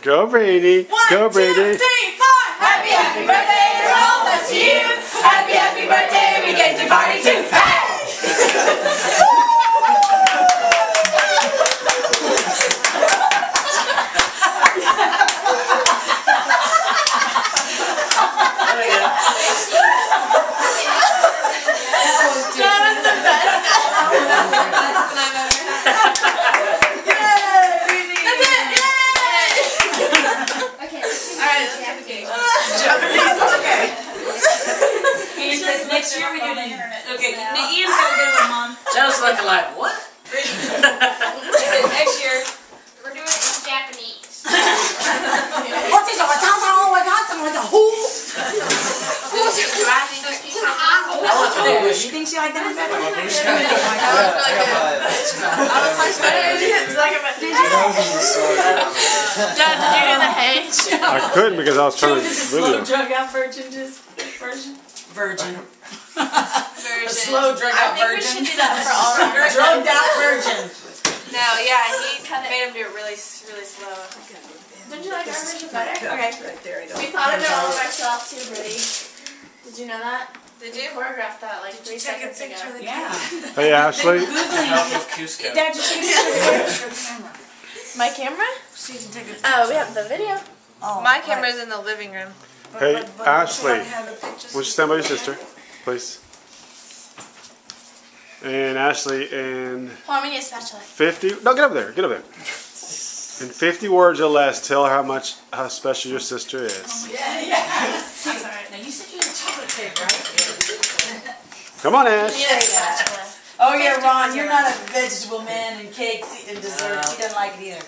Go, Brady. Go, Brady. 1, 2, 3, 4. Happy, happy birthday to all that's you. Happy, happy birthday. We get to party too. Hey! Next year we do it. Okay, Ian's got a good one, Mom. Joe's looking like, what? Next year, we're doing it in Japanese. You think she liked that better? Dad, did you do the H? I couldn't because I was trying to video. Drug out virgin version? Virgin. Version. Slow drug out virgin. I think we should do that for all of our drugged out virgin. No, yeah, he made him do it really slow. Didn't you like our version better? Okay. Right there, I don't. We thought of it all of ourselves too, Brittany. Did you know that? Did you? Choreographed that like 3 seconds ago. Yeah. Hey, Ashley. Help with Cusco. Dad, just take a picture of your camera. My camera? So you can take a picture. Oh, we have the video. Oh, My camera's in the living room. Hey, Ashley. Would Would you stand by your sister, please? And Ashley, in Hold on, we need a spatula. 50... No, get over there. Get over there. In 50 words or less, tell her how special your sister is. Yeah. That's alright. Now you said you had a chocolate cake, right? Come on, We Ash. need a spatula. Oh yeah, Ron, you're not a vegetable man and cakes and desserts. He doesn't like it either.